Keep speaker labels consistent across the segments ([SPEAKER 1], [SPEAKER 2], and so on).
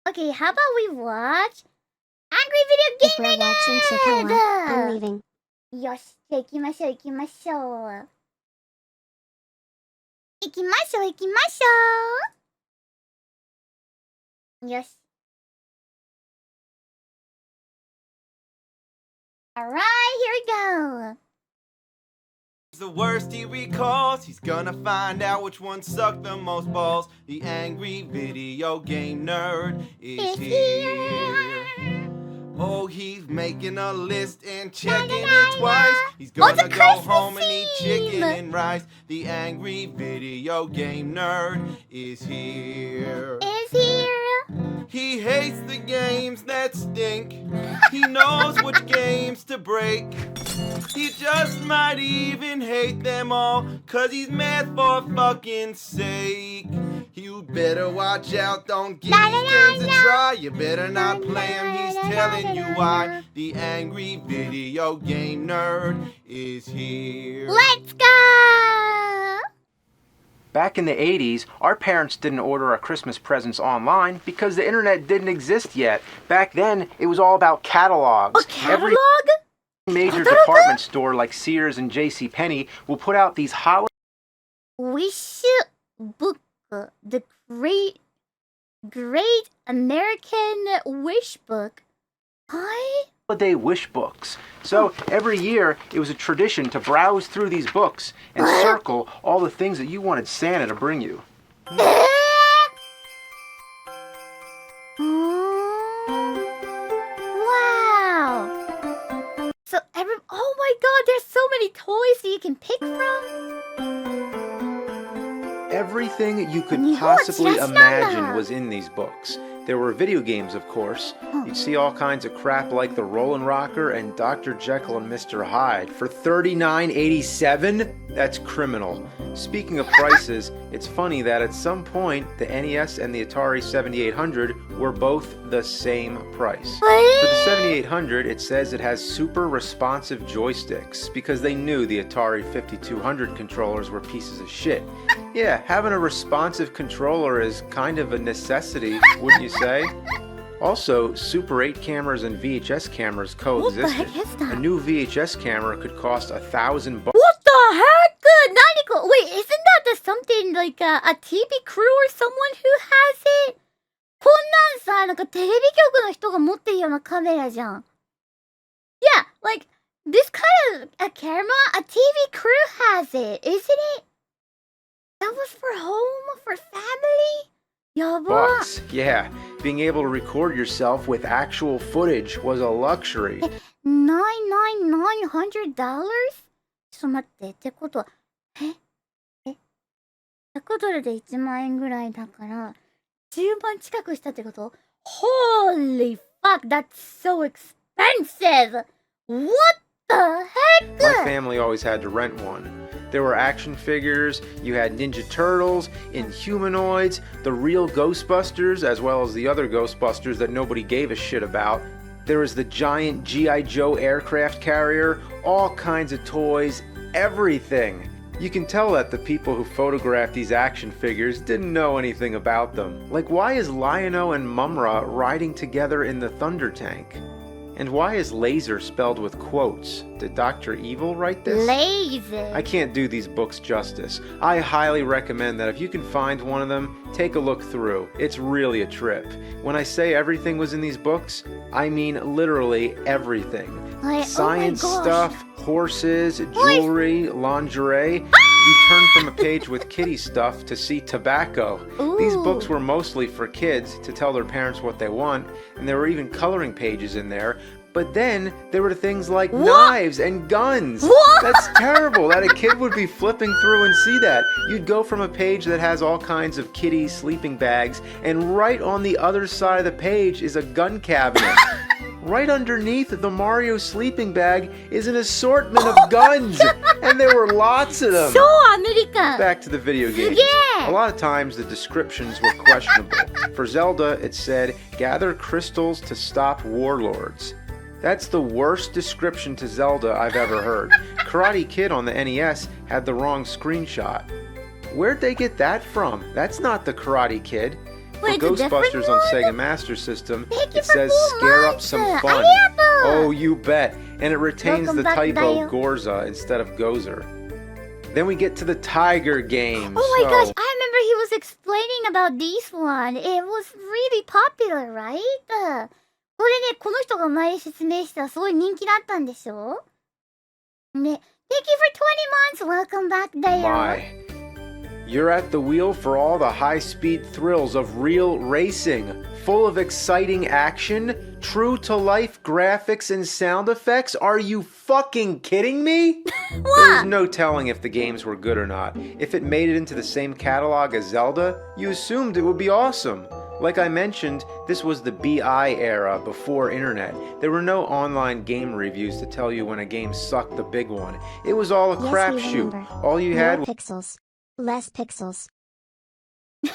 [SPEAKER 1] Okay, how about we watch Angry Video
[SPEAKER 2] If
[SPEAKER 1] Game
[SPEAKER 2] we're watching Chikawa, I'm leaving.
[SPEAKER 1] よし、じゃあ行きましょう。行きましょう。よし。Alright, here we go.
[SPEAKER 3] The worst he recalls, he's gonna find out which one sucked the most balls. The angry video game nerd is here. Oh, he's making a list and checking it twice. He's gonna go home and eat chicken and rice. The angry video game nerd is here. He hates the games that stink. He knows which games to break. He just might even hate them all, 'cause he's mad for fucking sake. You better watch out, don't give these games a try. You better not play him, he's telling you why. The angry video game nerd is here.
[SPEAKER 1] Let's go!
[SPEAKER 4] Back in the 80s, our parents didn't order our Christmas presents online because the internet didn't exist yet. Back then, it was all about catalogs.
[SPEAKER 1] A catalog?
[SPEAKER 4] Every major department store like Sears and JCPenney will put out these holiday
[SPEAKER 1] Wish book. The Great American Wish Book.
[SPEAKER 4] holiday wish books. So every year, it was a tradition to browse through these books and circle all the things that you wanted Santa to bring you.
[SPEAKER 1] Wow! So oh my god, there's so many toys that you can pick from.
[SPEAKER 4] Everything you could
[SPEAKER 1] 日本は
[SPEAKER 4] possibly
[SPEAKER 1] チラシなんだ。
[SPEAKER 4] imagine was in these books. There were video games, of course. You'd see all kinds of crap like the Rollin' Rocker and Dr. Jekyll and Mr. Hyde for $39.87? That's criminal. Speaking of prices, it's funny that at some point the NES and the Atari 7800 were both the same price. For the 7800, it says it has super responsive joysticks because they knew the Atari 5200 controllers were pieces of shit. Yeah, having a responsive controller is kind of a necessity, wouldn't you say? Also, Super 8 cameras and VHS cameras coexisted.
[SPEAKER 1] What the heck is that?
[SPEAKER 4] A new VHS camera could cost $1,000.
[SPEAKER 1] What the heck? Wait, isn't that something like a TV crew or someone who has it? こんなんさ、なんかテレビ局の人が持ってるようなカメラじゃん。Yeah, like this kind of a camera, a TV crew has it, isn't it? That was for home, for family? やば。
[SPEAKER 4] Bucks. Yeah, being able to record yourself with actual footage was a luxury.
[SPEAKER 1] $9,900? ちょっと待って、ってことは、100ドルで1万円ぐらいだから、10万近くしたってこと？ Holy fuck, that's so expensive! What the heck?
[SPEAKER 4] My family always had to rent one. There were action figures, you had Ninja Turtles, Inhumanoids, the real Ghostbusters, as well as the other Ghostbusters that nobody gave a shit about. There was the giant G.I. Joe aircraft carrier, all kinds of toys, everything. You can tell that the people who photographed these action figures didn't know anything about them. Like, why is Lion-O and Mumra riding together in the Thunder Tank? And why is laser spelled with quotes? Did Dr. Evil write this?
[SPEAKER 1] Laser.
[SPEAKER 4] I can't do these books justice. I highly recommend that if you can find one of them, take a look through. It's really a trip. When I say everything was in these books, I mean literally everything. Science stuff, horses, jewelry, lingerie. You turn from a page with kitty stuff to see tobacco.
[SPEAKER 1] Ooh.
[SPEAKER 4] These books were mostly for kids to tell their parents what they want, and there were even coloring pages in there. But then there were things like knives and guns.
[SPEAKER 1] What?
[SPEAKER 4] That's terrible that a kid would be flipping through and see that. You'd go from a page that has all kinds of kitty sleeping bags, and right on the other side of the page is a gun cabinet. Right underneath the Mario sleeping bag is an assortment of guns, and there were lots of them.
[SPEAKER 1] So American.
[SPEAKER 4] Back to the video games.
[SPEAKER 1] Yeah.
[SPEAKER 4] A lot of times the descriptions were questionable. For Zelda, it said, gather crystals to stop warlords. That's the worst description to Zelda I've ever heard. Karate Kid on the NES had the wrong screenshot. Where'd they get that from? That's not the Karate Kid. for
[SPEAKER 1] Wait, it's a different
[SPEAKER 4] Ghostbusters on
[SPEAKER 1] one?
[SPEAKER 4] Sega Master System,
[SPEAKER 1] Thank you
[SPEAKER 4] it
[SPEAKER 1] for
[SPEAKER 4] says
[SPEAKER 1] 4
[SPEAKER 4] scare up
[SPEAKER 1] months.
[SPEAKER 4] some fun.
[SPEAKER 1] Arigato.
[SPEAKER 4] Oh, you bet. And it retains
[SPEAKER 1] Welcome
[SPEAKER 4] the
[SPEAKER 1] back,
[SPEAKER 4] typo
[SPEAKER 1] Dayo.
[SPEAKER 4] Gorza instead of Gozer. Then we get to the Tiger games.
[SPEAKER 1] Oh my
[SPEAKER 4] so...
[SPEAKER 1] gosh, I remember he was explaining about this one. It was really popular, right? これね、この人が前説明したらすごい人気だったんでしょね。Thank you for 20 months! Welcome back, Dayo.
[SPEAKER 4] My. You're at the wheel for all the high-speed thrills of real racing, full of exciting action, true-to-life graphics and sound effects. Are you fucking kidding me? There's no telling if the games were good or not. If it made it into the same catalog as Zelda, you assumed it would be awesome. Like I mentioned, this was the BI era before internet. There were no online game reviews to tell you when a game sucked the big one. It was all a
[SPEAKER 2] Yes, we
[SPEAKER 4] crapshoot.
[SPEAKER 2] remember.
[SPEAKER 4] All you had
[SPEAKER 2] More pixels. Less pixels.
[SPEAKER 1] Yeah,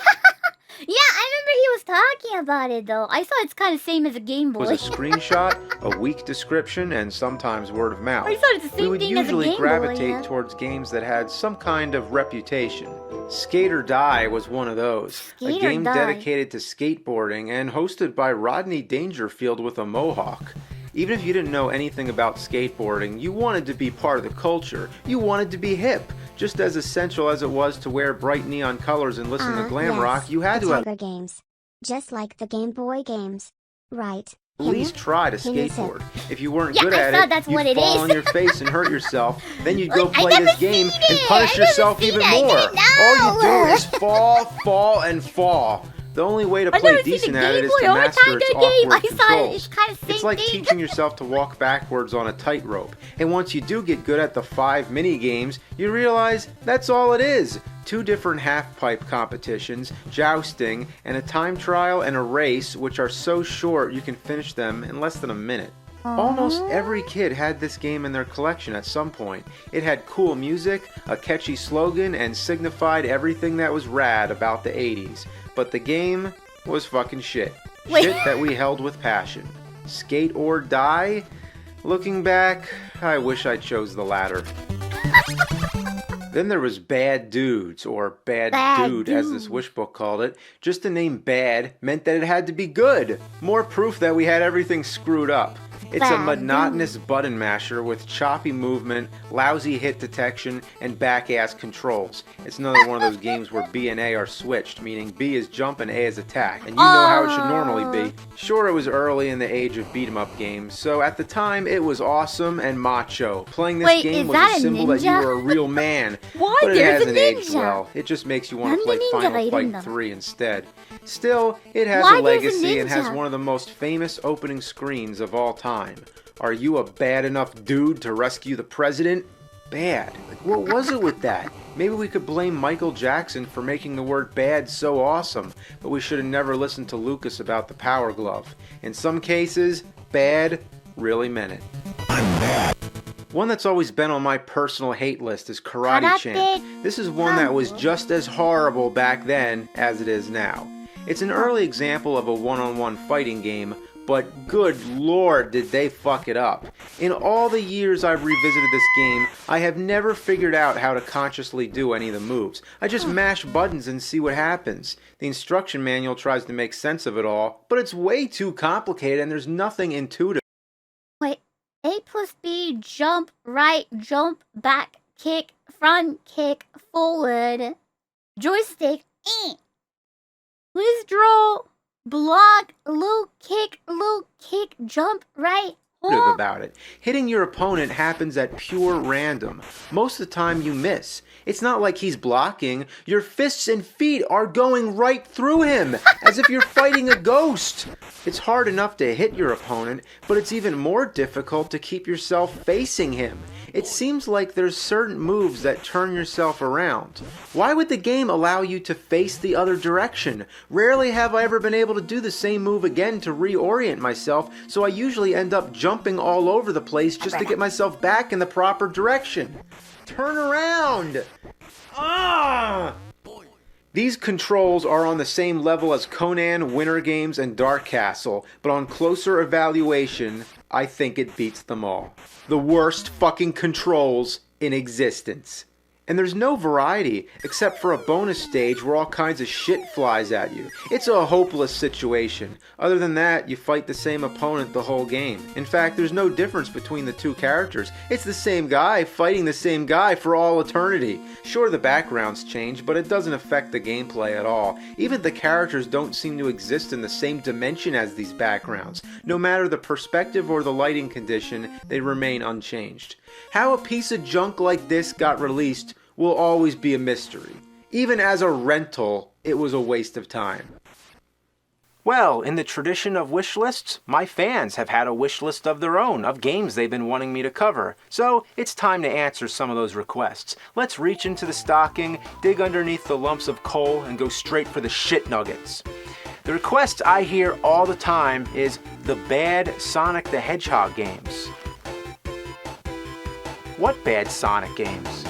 [SPEAKER 1] I remember he was talking about it though. I thought it's kind of same as a Game Boy.
[SPEAKER 4] was a screenshot, a weak description, and sometimes word of mouth.
[SPEAKER 1] I thought it's the
[SPEAKER 4] We
[SPEAKER 1] same
[SPEAKER 4] would
[SPEAKER 1] thing as a
[SPEAKER 4] usually
[SPEAKER 1] Game Boy.
[SPEAKER 4] gravitate
[SPEAKER 1] Yeah.
[SPEAKER 4] towards games that had some kind of reputation. Skate or Die was one of those.
[SPEAKER 1] Skate
[SPEAKER 4] A
[SPEAKER 1] or
[SPEAKER 4] game
[SPEAKER 1] Die.
[SPEAKER 4] dedicated to skateboarding and hosted by Rodney Dangerfield with a mohawk. Even if you didn't know anything about skateboarding, you wanted to be part of the culture. You wanted to be hip. Just as essential as it was to wear bright neon colors and listen to glam
[SPEAKER 2] yes,
[SPEAKER 4] rock, you had
[SPEAKER 2] the
[SPEAKER 4] to at
[SPEAKER 2] Tiger games. Just like the Game Boy games. Right.
[SPEAKER 4] least try to
[SPEAKER 2] Henya said.
[SPEAKER 4] skateboard. If you weren't
[SPEAKER 1] Yeah,
[SPEAKER 4] good
[SPEAKER 1] I
[SPEAKER 4] at
[SPEAKER 1] thought
[SPEAKER 4] it,
[SPEAKER 1] that's
[SPEAKER 4] you'd
[SPEAKER 1] what it
[SPEAKER 4] fall
[SPEAKER 1] is.
[SPEAKER 4] on your face and hurt yourself. Then you'd go
[SPEAKER 1] Look, I
[SPEAKER 4] play
[SPEAKER 1] never
[SPEAKER 4] this game
[SPEAKER 1] seen
[SPEAKER 4] and
[SPEAKER 1] it.
[SPEAKER 4] punish
[SPEAKER 1] I never
[SPEAKER 4] yourself
[SPEAKER 1] seen
[SPEAKER 4] even
[SPEAKER 1] it. I
[SPEAKER 4] more.
[SPEAKER 1] didn't
[SPEAKER 4] All you
[SPEAKER 1] know.
[SPEAKER 4] do is fall, and fall. The only way to
[SPEAKER 1] I've
[SPEAKER 4] play
[SPEAKER 1] never seen
[SPEAKER 4] decent
[SPEAKER 1] the
[SPEAKER 4] at it
[SPEAKER 1] Game
[SPEAKER 4] is
[SPEAKER 1] Boy
[SPEAKER 4] to
[SPEAKER 1] or
[SPEAKER 4] master
[SPEAKER 1] Tiger
[SPEAKER 4] its
[SPEAKER 1] game. I
[SPEAKER 4] awkward
[SPEAKER 1] thought
[SPEAKER 4] controls.
[SPEAKER 1] it's kind of same
[SPEAKER 4] It's like
[SPEAKER 1] thing.
[SPEAKER 4] teaching yourself to walk backwards on a tightrope. And once you do get good at the 5 mini games, you realize that's all it is. 2 different half-pipe competitions, jousting, and a time trial and a race, which are so short you can finish them in less than a minute. Almost every kid had this game in their collection at some point. It had cool music, a catchy slogan, and signified everything that was rad about the 80s. But the game was fucking shit.
[SPEAKER 1] Wait.
[SPEAKER 4] Shit that we held with passion. Skate or Die? Looking back, I wish I chose the latter. Then there was Bad Dudes, or Bad Dude as this
[SPEAKER 1] Dude.
[SPEAKER 4] wish book called it. Just the name Bad meant that it had to be good. More proof that we had everything screwed up. It's a
[SPEAKER 1] Bad
[SPEAKER 4] monotonous button masher with choppy movement, lousy hit detection, and back-ass controls. It's another one of those games where B and A are switched, meaning B is jump and A is attack, and you know how it should normally be. Sure, it was early in the age of beat-em-up games, so at the time it was awesome and macho. Playing this
[SPEAKER 1] Wait,
[SPEAKER 4] game
[SPEAKER 1] is
[SPEAKER 4] was
[SPEAKER 1] that
[SPEAKER 4] a
[SPEAKER 1] a
[SPEAKER 4] symbol that you
[SPEAKER 1] ninja?
[SPEAKER 4] were a real man.
[SPEAKER 1] Why?
[SPEAKER 4] But it
[SPEAKER 1] There's a
[SPEAKER 4] hasn't aged
[SPEAKER 1] ninja.
[SPEAKER 4] well. It just makes you want to play
[SPEAKER 1] Nande ninja
[SPEAKER 4] Final
[SPEAKER 1] がいるんだ。
[SPEAKER 4] Fight 3 instead. Still, it has
[SPEAKER 1] Why
[SPEAKER 4] a
[SPEAKER 1] there's a
[SPEAKER 4] legacy and has
[SPEAKER 1] ninja?
[SPEAKER 4] one of the most famous opening screens of all time. Are you a bad enough dude to rescue the president? Bad. Like, what was it with that? Maybe we could blame Michael Jackson for making the word bad so awesome, but we should have never listened to Lucas about the Power Glove. In some cases, bad really meant it. One that's always been on my personal hate list is Karate Champ.
[SPEAKER 1] Karate
[SPEAKER 4] This is one that was just as horrible back then as it is now. It's an early example of a one-on-one fighting game, but good lord did they fuck it up. In all the years I've revisited this game, I have never figured out how to consciously do any of the moves. I just mash buttons and see what happens. The instruction manual tries to make sense of it all, but it's way too complicated and there's nothing intuitive.
[SPEAKER 1] Wait, A plus B, jump, right, jump, back, kick, front, kick, forward, joystick, withdraw, block, low kick, jump, right,
[SPEAKER 4] About it. Hitting your opponent happens at pure random. Most of the time you miss. It's not like he's blocking. Your fists and feet are going right through him, as if you're fighting a ghost. It's hard enough to hit your opponent, but it's even more difficult to keep yourself facing him. It seems like there's certain moves that turn yourself around. Why would the game allow you to face the other direction? Rarely have I ever been able to do the same move again to reorient myself, so I usually end up jumping all over the place just to get myself back in the proper direction. Turn around! Ah! These controls are on the same level as Conan, Winter Games, and Dark Castle, but on closer evaluation, I think it beats them all. The worst fucking controls in existence. And there's no variety, except for a bonus stage where all kinds of shit flies at you. It's a hopeless situation. Other than that, you fight the same opponent the whole game. In fact, there's no difference between the two characters. It's the same guy fighting the same guy for all eternity. Sure, the backgrounds change, but it doesn't affect the gameplay at all. Even the characters don't seem to exist in the same dimension as these backgrounds. No matter the perspective or the lighting condition, they remain unchanged. How a piece of junk like this got released will always be a mystery. Even as a rental, it was a waste of time. Well, in the tradition of wish lists, my fans have had a wish list of their own of games they've been wanting me to cover. So it's time to answer some of those requests. Let's reach into the stocking, dig underneath the lumps of coal, and go straight for the shit nuggets. The request I hear all the time is the bad Sonic the Hedgehog games. What bad Sonic games?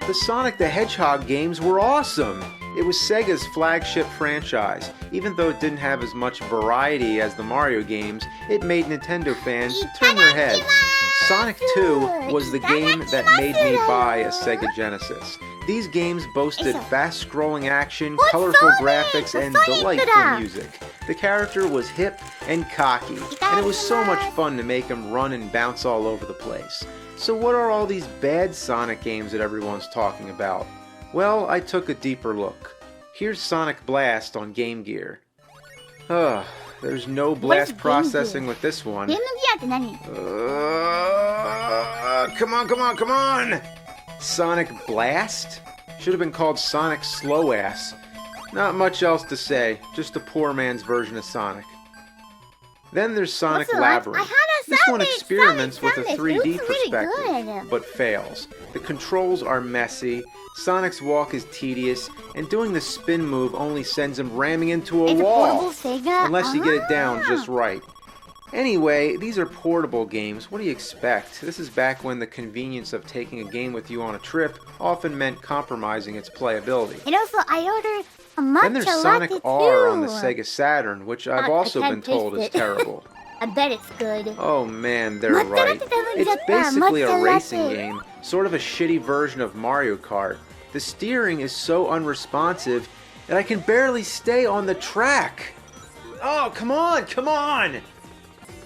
[SPEAKER 4] The Sonic the Hedgehog games were awesome! It was Sega's flagship franchise. Even though it didn't have as much variety as the Mario games, it made Nintendo fans turn their heads. Sonic 2 was the game that made me buy a Sega Genesis. These games boasted fast-scrolling action, colorful graphics, and delightful music. The character was hip and cocky, and it was so much fun to make him run and bounce all over the place. So what are all these bad Sonic games that everyone's talking about? Well, I took a deeper look. Here's Sonic Blast on Game Gear. There's no blast processing with this one. Come on! Sonic Blast? Should have been called Sonic Slow Ass. Not much else to say, just a poor man's version of Sonic. Then there's Sonic Labyrinth. This one experiments with a 3D perspective, but fails. The controls are messy, Sonic's walk is tedious, and doing the spin move only sends him ramming into a wall, unless you get it down just right. Anyway, these are portable games. What do you expect? This is back when the convenience of taking a game with you on a trip often meant compromising its playability.
[SPEAKER 1] And also, I ordered a matcha
[SPEAKER 4] Then there's Sonic
[SPEAKER 1] latte
[SPEAKER 4] R on the
[SPEAKER 1] too.
[SPEAKER 4] Sega Saturn, which I've also been told is terrible.
[SPEAKER 1] I bet it's good.
[SPEAKER 4] Oh man, they're right. It's basically a racing game, sort of a shitty version of Mario Kart. The steering is so unresponsive that I can barely stay on the track. Oh, come on!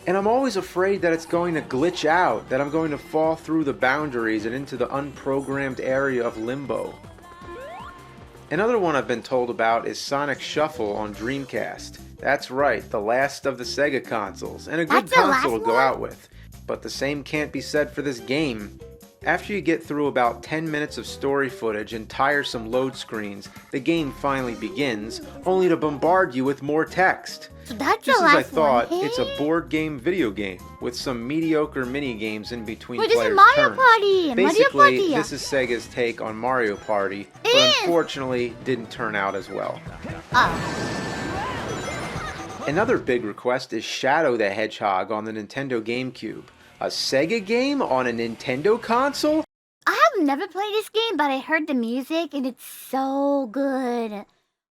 [SPEAKER 4] And I'm always afraid that it's going to glitch out, that I'm going to fall through the boundaries and into the unprogrammed area of limbo. Another one I've been told about is Sonic Shuffle on Dreamcast. That's right, the last of the Sega consoles, and a good console to go out with. But the same can't be said for this game. After you get through about 10 minutes of story footage and tiresome load screens, the game finally begins, only to bombard you with more text.
[SPEAKER 1] So that's
[SPEAKER 4] Just
[SPEAKER 1] the
[SPEAKER 4] as I
[SPEAKER 1] last
[SPEAKER 4] thought,
[SPEAKER 1] one.
[SPEAKER 4] it's a board game video game, with some mediocre mini-games in between
[SPEAKER 1] Wait, this is
[SPEAKER 4] players'
[SPEAKER 1] Mario
[SPEAKER 4] turns.
[SPEAKER 1] Party!
[SPEAKER 4] Basically,
[SPEAKER 1] Mario Party!
[SPEAKER 4] this is Sega's take on Mario Party, but
[SPEAKER 1] is!
[SPEAKER 4] unfortunately didn't turn out as well.
[SPEAKER 1] Oh.
[SPEAKER 4] Another big request is Shadow the Hedgehog on the Nintendo GameCube. A Sega game on a Nintendo console?
[SPEAKER 1] I have never played this game, but I heard the music and it's so good.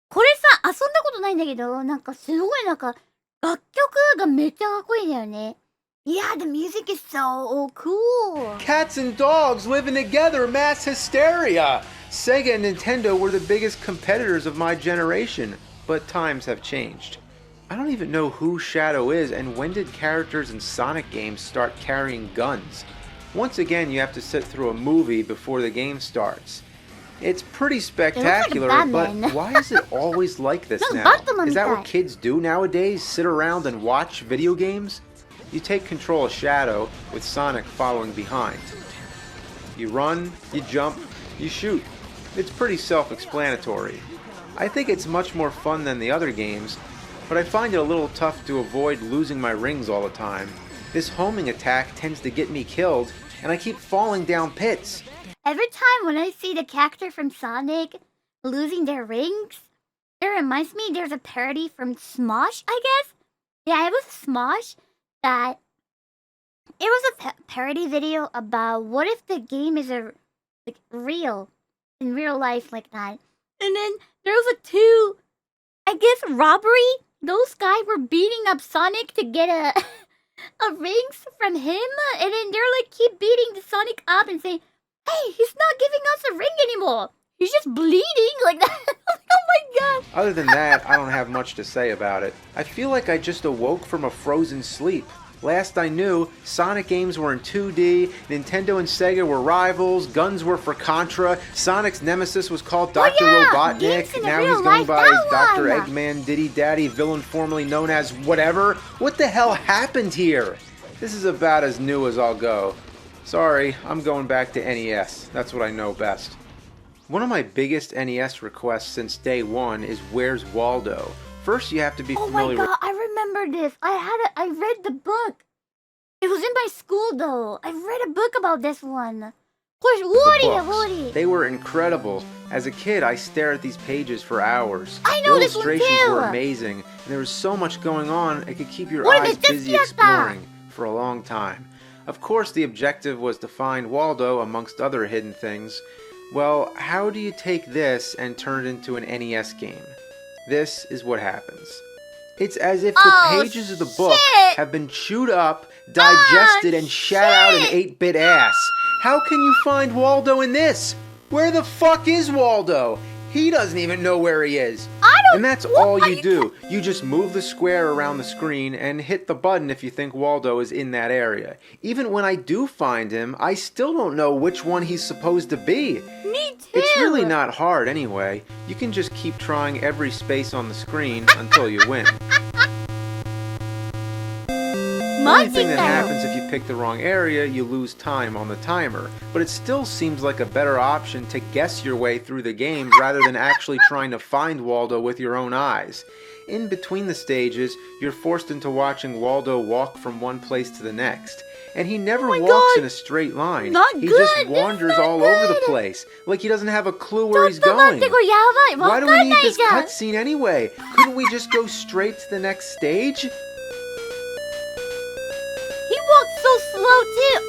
[SPEAKER 1] これさ、遊んだことないんだけど、なんかすごい楽曲がめっちゃかっこいいんだよね。Yeah, the music is so cool.
[SPEAKER 4] Cats and dogs living together, mass hysteria! Sega and Nintendo were the biggest competitors of my generation, but times have changed. I don't even know who Shadow is, and when did characters in Sonic games start carrying guns? Once again, you have to sit through a movie before the game starts. It's pretty spectacular, but why is it always like this now? Is that what kids do nowadays? Sit around and watch video games? You take control of Shadow, with Sonic following behind. You run, you jump, you shoot. It's pretty self-explanatory. I think it's much more fun than the other games, but I find it a little tough to avoid losing my rings all the time. This homing attack tends to get me killed, and I keep falling down pits.
[SPEAKER 1] Every time when I see the character from Sonic losing their rings, it reminds me there's a parody from Smosh, I guess? Yeah, it was Smosh that... It was a parody video about what if the game is real, in real life like that. And then there was I guess, robbery. Those guys were beating up Sonic to get a rings from him, and then they're like keep beating the Sonic up and saying, hey, he's not giving us a ring anymore. He's just bleeding like that. Oh my god.
[SPEAKER 4] Other than that, I don't have much to say about it. I feel like I just awoke from a frozen sleep. Last I knew, Sonic games were in 2D, Nintendo and Sega were rivals, guns were for Contra, Sonic's nemesis was called Dr. Robotnik, now he's going by Dr. Eggman, Diddy Daddy, villain formerly known as whatever. What the hell happened here? This is about as new as I'll go. Sorry, I'm going back to NES. That's what I know best. One of my biggest NES requests since day one is Where's Waldo? First, you have to be familiar with...
[SPEAKER 1] Oh my god, I remember this. I read the book. It was in my school though. I read a book about this one. Of course, Woody.
[SPEAKER 4] They were incredible. As a kid, I stared at these pages for hours.
[SPEAKER 1] I know this one too.
[SPEAKER 4] Illustrations were amazing, and there was so much going on, it could keep your eyes busy exploring for a long time. Of course, the objective was to find Waldo amongst other hidden things. Well, how do you take this and turn it into an NES game? This is what happens. It's as if the pages of the book have been chewed up, digested, and shat out an 8-bit ass. How can you find Waldo in this? Where the fuck is Waldo? He doesn't even know where he is. And that's all you do. You just move the square around the screen and hit the button if you think Waldo is in that area. Even when I do find him, I still don't know which one he's supposed to be.
[SPEAKER 1] Me too.
[SPEAKER 4] It's really not hard anyway. You can just keep trying every space on the screen until you win. The only thing that happens if you pick the wrong area, you lose time on the timer. But it still seems like a better option to guess your way through the game rather than actually trying to find Waldo with your own eyes. In between the stages, you're forced into watching Waldo walk from one place to the next. And he never walks in a straight line. He just wanders all over the place, like he doesn't have a clue where he's going. Why do we need this cutscene anyway? Couldn't we just go straight to the next stage?
[SPEAKER 1] So slow too.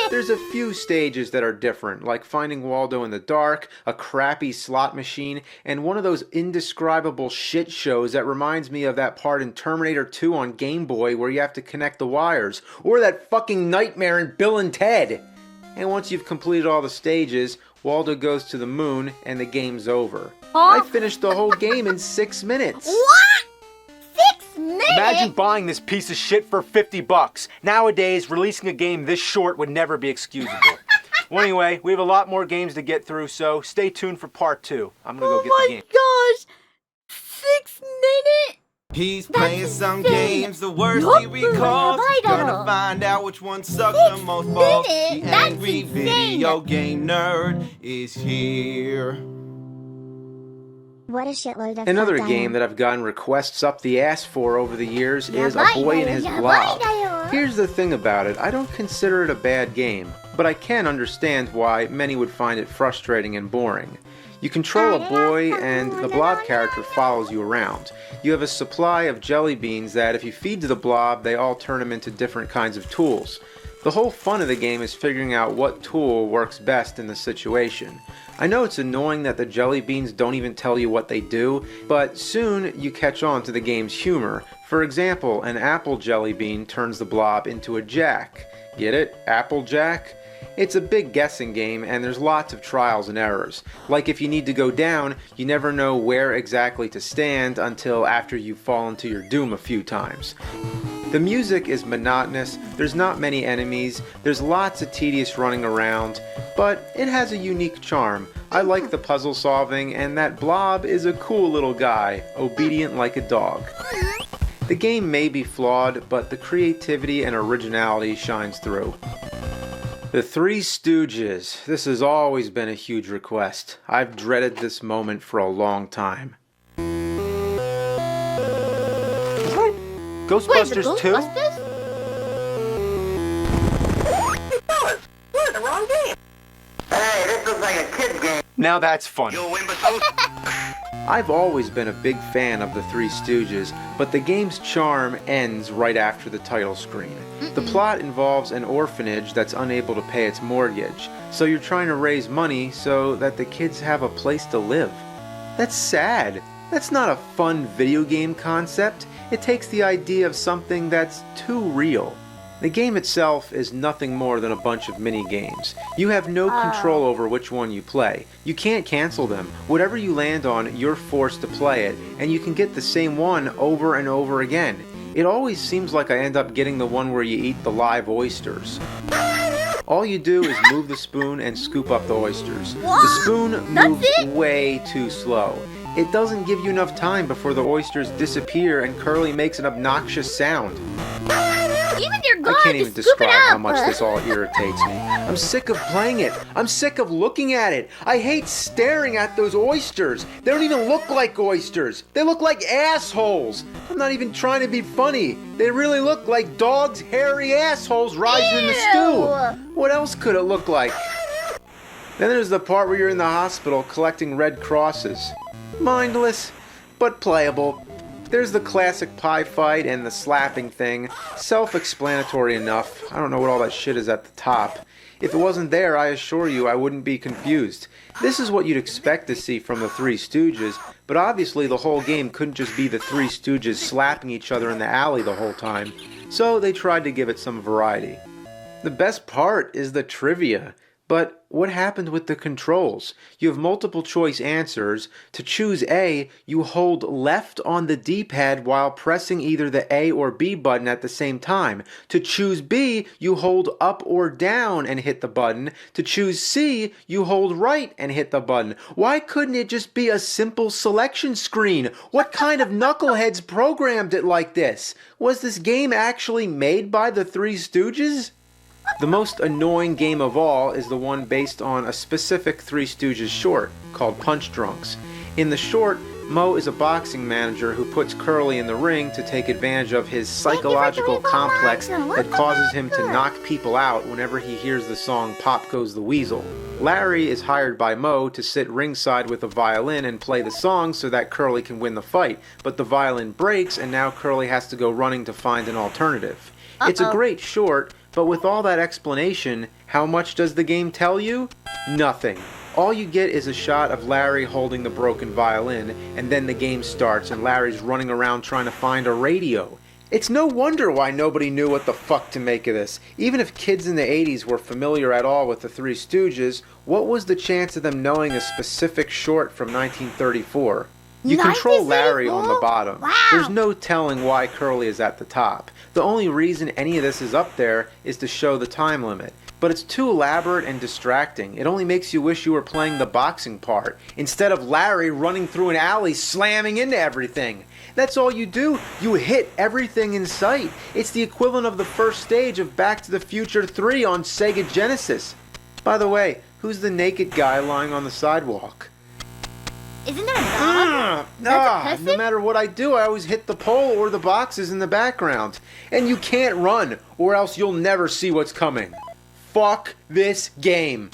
[SPEAKER 4] There's a few stages that are different, like finding Waldo in the dark, a crappy slot machine, and one of those indescribable shit shows that reminds me of that part in Terminator 2 on Game Boy where you have to connect the wires, or that fucking nightmare in Bill and Ted. And once you've completed all the stages, Waldo goes to the moon and the game's over. I finished the whole game in 6 minutes.
[SPEAKER 1] What? 6 minutes?
[SPEAKER 5] Imagine buying this piece of shit for $50. Nowadays, releasing a game this short would never be excusable. Well, anyway, we have a lot more games to get through, so stay tuned for part 2. I'm gonna go get the game.
[SPEAKER 1] Oh my gosh! 6 minutes?
[SPEAKER 3] He's playing some games, the worst he recalls. He's gonna find out which one sucked the most balls. The angry video game nerd is here.
[SPEAKER 2] What a shitload of
[SPEAKER 4] Another
[SPEAKER 2] fun
[SPEAKER 4] game that I've gotten requests up the ass for over the years is A Boy and His Blob. Here's the thing about it, I don't consider it a bad game, but I can understand why many would find it frustrating and boring. You control a boy and the blob character follows you around. You have a supply of jelly beans that if you feed to the blob, they all turn them into different kinds of tools. The whole fun of the game is figuring out what tool works best in the situation. I know it's annoying that the jelly beans don't even tell you what they do, but soon you catch on to the game's humor. For example, an apple jelly bean turns the blob into a jack. Get it? Applejack? It's a big guessing game and there's lots of trials and errors. Like if you need to go down, you never know where exactly to stand until after you've fallen to your doom a few times. The music is monotonous, there's not many enemies, there's lots of tedious running around, but it has a unique charm. I like the puzzle solving, and that blob is a cool little guy, obedient like a dog. The game may be flawed, but the creativity and originality shines through. The Three Stooges. This has always been a huge request. I've dreaded this moment for a long time.
[SPEAKER 5] Ghostbusters 2?
[SPEAKER 6] We're in the wrong game. Hey, this looks like a kid's game.
[SPEAKER 5] Now that's funny.
[SPEAKER 6] You imbeciles.
[SPEAKER 4] I've always been a big fan of the Three Stooges, but the game's charm ends right after the title screen. The plot involves an orphanage that's unable to pay its mortgage, so you're trying to raise money so that the kids have a place to live. That's sad. That's not a fun video game concept. It takes the idea of something that's too real. The game itself is nothing more than a bunch of mini-games. You have no control over which one you play. You can't cancel them. Whatever you land on, you're forced to play it, and you can get the same one over and over again. It always seems like I end up getting the one where you eat the live oysters. All you do is move the spoon and scoop up the oysters. The spoon moves way too slow. It doesn't give you enough time before the oysters disappear and Curly makes an obnoxious sound.
[SPEAKER 1] Even your god
[SPEAKER 4] I can't even describe how much
[SPEAKER 1] this
[SPEAKER 4] this all irritates me. I'm sick of playing it. I'm sick of looking at it. I hate staring at those oysters. They don't even look like oysters. They look like assholes. I'm not even trying to be funny. They really look like dogs' hairy assholes rising in the stew. What else could it look like? Then there's the part where you're in the hospital collecting red crosses. Mindless, but playable. There's the classic pie fight and the slapping thing. Self-explanatory enough. I don't know what all that shit is at the top. If it wasn't there, I assure you I wouldn't be confused. This is what you'd expect to see from the Three Stooges, but obviously the whole game couldn't just be the Three Stooges slapping each other in the alley the whole time. So they tried to give it some variety. The best part is the trivia. But what happened with the controls? You have multiple choice answers. To choose A, you hold left on the D-pad while pressing either the A or B button at the same time. To choose B, you hold up or down and hit the button. To choose C, you hold right and hit the button. Why couldn't it just be a simple selection screen? What kind of knuckleheads programmed it like this? Was this game actually made by the Three Stooges? The most annoying game of all is the one based on a specific Three Stooges short called Punch Drunks. In the short, Moe is a boxing manager who puts Curly in the ring to take advantage of his psychological complex that causes him to knock people out whenever he hears the song Pop Goes the Weasel. Larry is hired by Moe to sit ringside with a violin and play the song so that Curly can win the fight, but the violin breaks and now Curly has to go running to find an alternative. It's a great short, but with all that explanation, how much does the game tell you? Nothing. All you get is a shot of Larry holding the broken violin, and then the game starts and Larry's running around trying to find a radio. It's no wonder why nobody knew what the fuck to make of this. Even if kids in the 80s were familiar at all with the Three Stooges, what was the chance of them knowing a specific short from 1934? You control Larry on the bottom.
[SPEAKER 1] Wow.
[SPEAKER 4] There's no telling why Curly is at the top. The only reason any of this is up there is to show the time limit. But it's too elaborate and distracting. It only makes you wish you were playing the boxing part, instead of Larry running through an alley slamming into everything. That's all you do. You hit everything in sight. It's the equivalent of the first stage of Back to the Future 3 on Sega Genesis. By the way, who's the naked guy lying on the sidewalk?
[SPEAKER 1] Isn't that a dog?
[SPEAKER 4] No matter what I do, I always hit the pole or the boxes in the background. And you can't run, or else you'll never see what's coming. Fuck this game.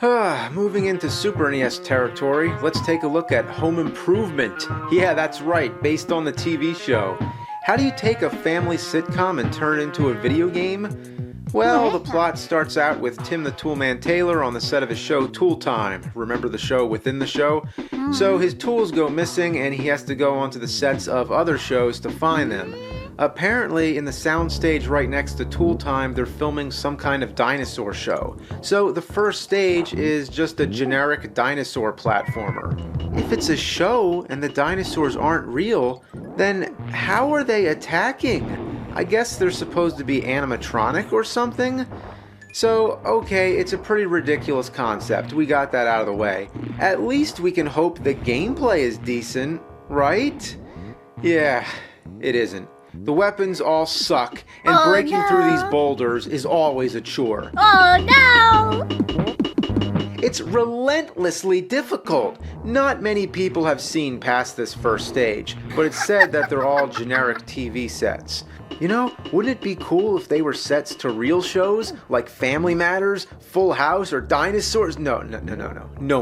[SPEAKER 4] Moving into Super NES territory, let's take a look at Home Improvement. Yeah, that's right, based on the TV show. How do you take a family sitcom and turn it into a video game? Well, the plot starts out with Tim the Toolman Taylor on the set of his show Tool Time. Remember the show within the show? So his tools go missing and he has to go onto the sets of other shows to find them. Apparently, in the soundstage right next to Tool Time, they're filming some kind of dinosaur show. So the first stage is just a generic dinosaur platformer. If it's a show and the dinosaurs aren't real, then how are they attacking? I guess they're supposed to be animatronic or something? So, okay, it's a pretty ridiculous concept. We got that out of the way. At least we can hope the gameplay is decent, right? Yeah, it isn't. The weapons all suck, and breaking through these boulders is always a chore.
[SPEAKER 1] Oh no!
[SPEAKER 4] It's relentlessly difficult. Not many people have seen past this first stage, but it's said that they're all generic TV sets. You know, wouldn't it be cool if they were sets to real shows like Family Matters, Full House, or Dinosaurs? No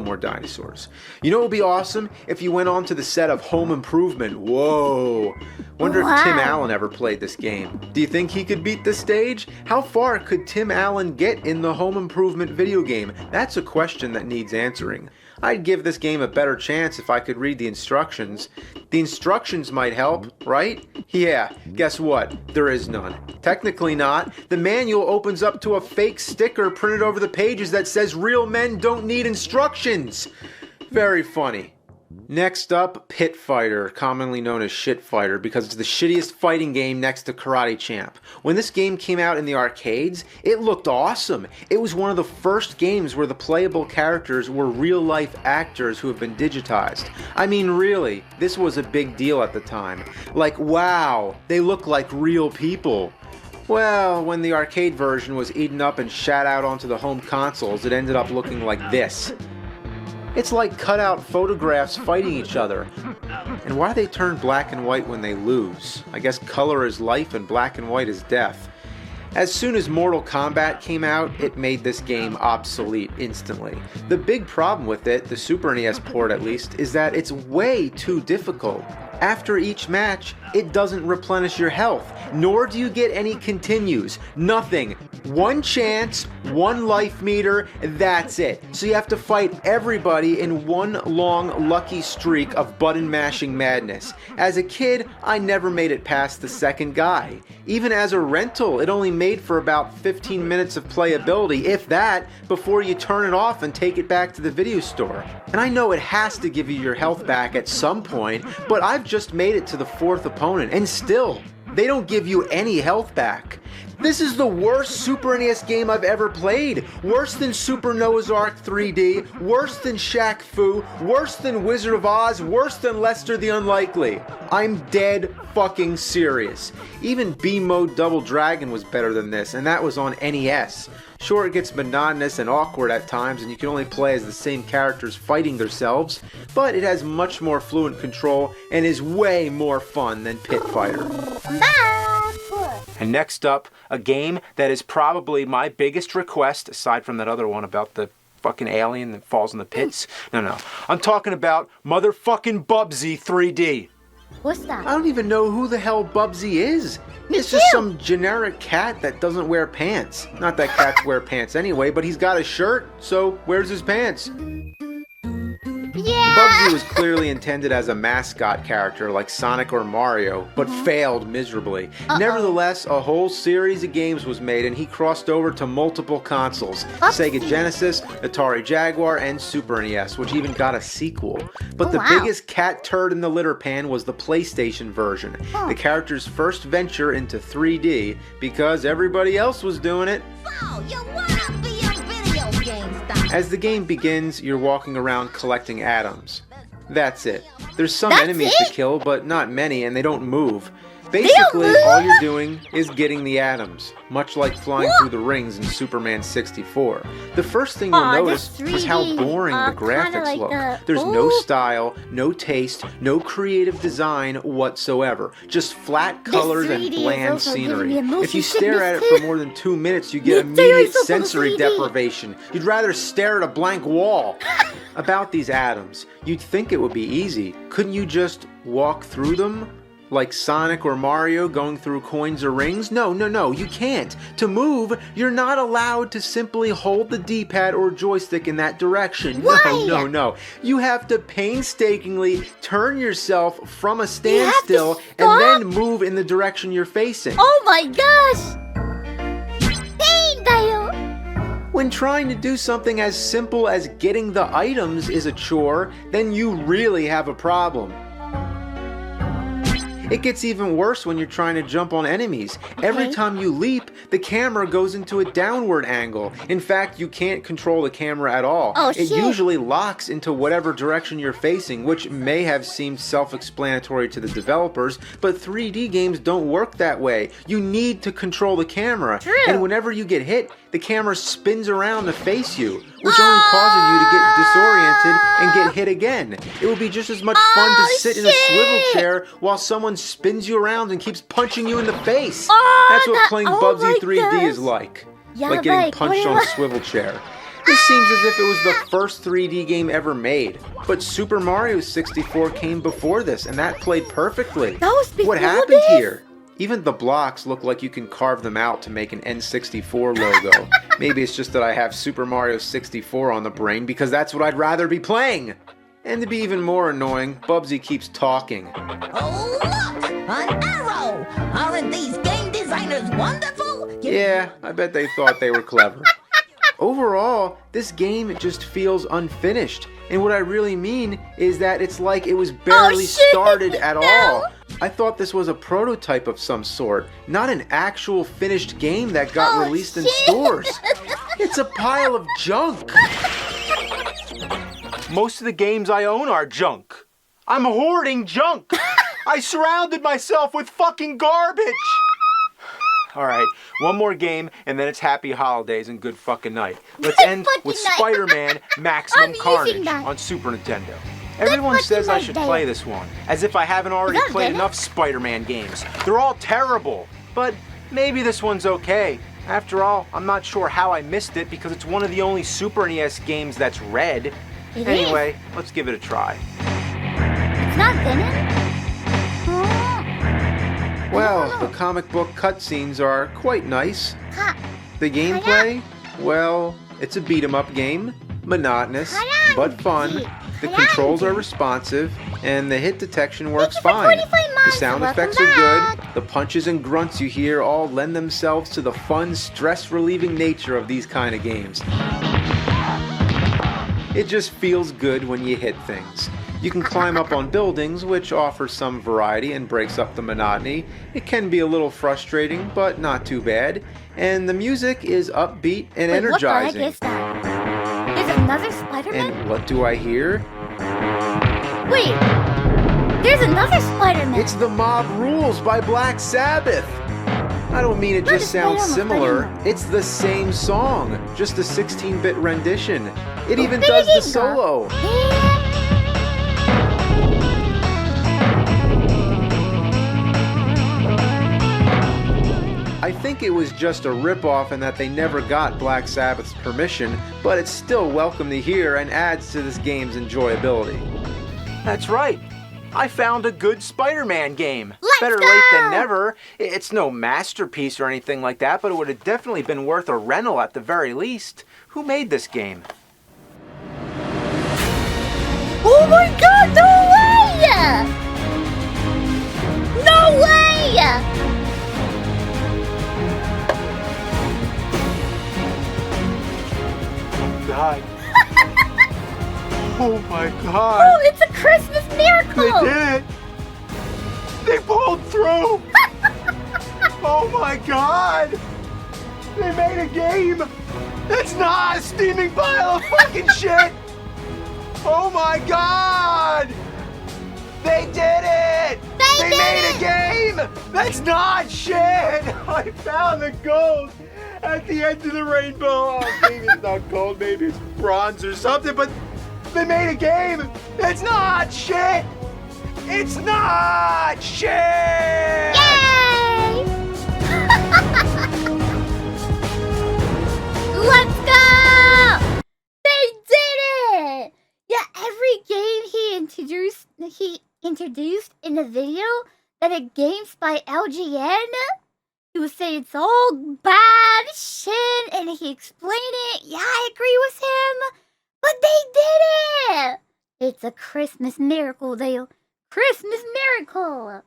[SPEAKER 4] more dinosaurs. You know what would be awesome? If you went on to the set of Home Improvement. Whoa. Wonder if Tim Allen ever played this game. Do you think he could beat the stage? How far could Tim Allen get in the Home Improvement video game? That's a question that needs answering. I'd give this game a better chance if I could read the instructions. The instructions might help, right? Yeah, guess what? There is none. Technically not. The manual opens up to a fake sticker printed over the pages that says real men don't need instructions. Very funny. Next up, Pit Fighter, commonly known as Shit Fighter, because it's the shittiest fighting game next to Karate Champ. When this game came out in the arcades, it looked awesome. It was one of the first games where the playable characters were real-life actors who have been digitized. I mean, really, this was a big deal at the time. Like, wow, they look like real people. Well, when the arcade version was eaten up and shat out onto the home consoles, it ended up looking like this. It's like cutout photographs fighting each other. And why do they turn black and white when they lose? I guess color is life and black and white is death. As soon as Mortal Kombat came out, it made this game obsolete instantly. The big problem with it, the Super NES port at least, is that it's way too difficult. After each match, it doesn't replenish your health, nor do you get any continues. Nothing. One chance, one life meter, that's it. So you have to fight everybody in one long lucky streak of button mashing madness. As a kid, I never made it past the second guy. Even as a rental, it only made for about 15 minutes of playability, if that, before you turn it off and take it back to the video store. And I know it has to give you your health back at some point, but I've just made it to the fourth opponent, and still, they don't give you any health back. This is the worst Super NES game I've ever played. Worse than Super Noah's Ark 3D, worse than Shaq Fu, worse than Wizard of Oz, worse than Lester the Unlikely. I'm dead fucking serious. Even B-Mode Double Dragon was better than this, and that was on NES. Sure, it gets monotonous and awkward at times, and you can only play as the same characters fighting themselves, but it has much more fluent control and is way more fun than Pit Fighter.
[SPEAKER 5] And next up, a game that is probably my biggest request, aside from that other one about the fucking alien that falls in the pits. No. I'm talking about motherfucking Bubsy 3D.
[SPEAKER 1] What's that?
[SPEAKER 4] I don't even know who the hell Bubsy is. It's just some generic cat that doesn't wear pants. Not that cats wear pants anyway, but he's got a shirt, so where's his pants?
[SPEAKER 1] Yeah.
[SPEAKER 4] Bubsy was clearly intended as a mascot character like Sonic or Mario, but failed miserably. Nevertheless, a whole series of games was made and he crossed over to multiple consoles. Sega Genesis, Atari Jaguar, and Super NES, which even got a sequel. But the biggest cat turd in the litter pan was the PlayStation version, the character's first venture into 3D, because everybody else was doing it.
[SPEAKER 7] So, you wanna be a video game star?
[SPEAKER 4] As the game begins, you're walking around collecting atoms. That's it. There's some enemies to kill, but not many, and they don't move. Basically, all you're doing is getting the atoms, much like flying through the rings in Superman 64. The first thing you'll notice is how boring the graphics look. There's no style, no taste, no creative design whatsoever. Just flat colors and bland scenery. If you stare at it for more than 2 minutes, you get immediate sensory deprivation. You'd rather stare at a blank wall. About these atoms, you'd think it would be easy. Couldn't you just walk through them? Like Sonic or Mario going through coins or rings? No, you can't. To move, you're not allowed to simply hold the D-pad or joystick in that direction.
[SPEAKER 1] Why?
[SPEAKER 4] No. You have to painstakingly turn yourself from a standstill and then move in the direction you're facing.
[SPEAKER 1] Oh my gosh! Pain だよ!
[SPEAKER 4] When trying to do something as simple as getting the items is a chore, then you really have a problem. It gets even worse when you're trying to jump on enemies. Every time you leap, the camera goes into a downward angle. In fact, you can't control the camera at all. It usually locks into whatever direction you're facing, which may have seemed self-explanatory to the developers, but 3D games don't work that way. You need to control the camera. And whenever you get hit, the camera spins around to face you, which only causes you to get disoriented and get hit again. It would be just as much fun to sit in a swivel chair while someone spins you around and keeps punching you in the face. That's what playing Bubsy 3D is like. Like getting punched on a swivel chair. This seems as if it was the first 3D game ever made. But Super Mario 64 came before this, and that played perfectly. What happened here? Even the blocks look like you can carve them out to make an N64 logo. Maybe it's just that I have Super Mario 64 on the brain because that's what I'd rather be playing. And to be even more annoying, Bubsy keeps talking.
[SPEAKER 7] Oh, look! An arrow! Aren't these game designers wonderful?
[SPEAKER 4] Yeah, I bet they thought they were clever. Overall, this game just feels unfinished. And what I really mean is that it's like it was barely started at all. I thought this was a prototype of some sort, not an actual finished game that got released in stores. It's a pile of junk.
[SPEAKER 5] Most of the games I own are junk. I'm hoarding junk. I surrounded myself with fucking garbage. Alright, one more game and then it's happy holidays and good fucking night. Let's end with Spider-Man Maximum Carnage on Super Nintendo. Everyone says I should play this one, as if I haven't already played enough Spider-Man games. They're all terrible, but maybe this one's okay. After all, I'm not sure how I missed it because it's one of the only Super NES games that's red. Anyway, let's give it a try.
[SPEAKER 1] It's not Venom?
[SPEAKER 4] Well, the comic book cutscenes are quite nice. The gameplay, well, it's a beat-em-up game. Monotonous, but fun. The controls are responsive, and the hit detection works fine. The sound effects are good. The punches and grunts you hear all lend themselves to the fun, stress-relieving nature of these kind of games. It just feels good when you hit things. You can climb up on buildings, which offers some variety and breaks up the monotony. It can be a little frustrating, but not too bad. And the music is upbeat and energizing.
[SPEAKER 1] What the heck is that? There's another Spider-Man?
[SPEAKER 4] And what do I hear?
[SPEAKER 1] Wait! There's another Spider-Man!
[SPEAKER 4] It's the Mob Rules by Black Sabbath! I don't mean it just sounds similar. It's the same song, just a 16-bit rendition. It even does the solo. I think it was just a ripoff and that they never got Black Sabbath's permission, but it's still welcome to hear and adds to this game's enjoyability.
[SPEAKER 5] That's right. I found a good Spider-Man game.
[SPEAKER 1] Let's
[SPEAKER 5] Better
[SPEAKER 1] go!
[SPEAKER 5] late than never. It's no masterpiece or anything like that, but it would have definitely been worth a rental at the very least. Who made this game?
[SPEAKER 1] Oh my god, no way! No way!
[SPEAKER 5] God. Oh my god.
[SPEAKER 1] Oh, it's a Christmas miracle!
[SPEAKER 5] They did it! They pulled through! Oh my god! They made a game! It's not a steaming pile of fucking shit! Oh my god! They did it! They made a game! That's not shit! I found the gold at the end of the rainbow. Oh, maybe it's not gold, maybe it's bronze or something, but they made a game! It's not shit! It's not shit!
[SPEAKER 1] Yay! Let's go! They did it! Yeah, every game he introduced in the video that it games by AVGN, he was saying it's all bad shit, and he explained it. Yeah, I agree with him. But they did it! It's a Christmas miracle, Dale. Christmas miracle!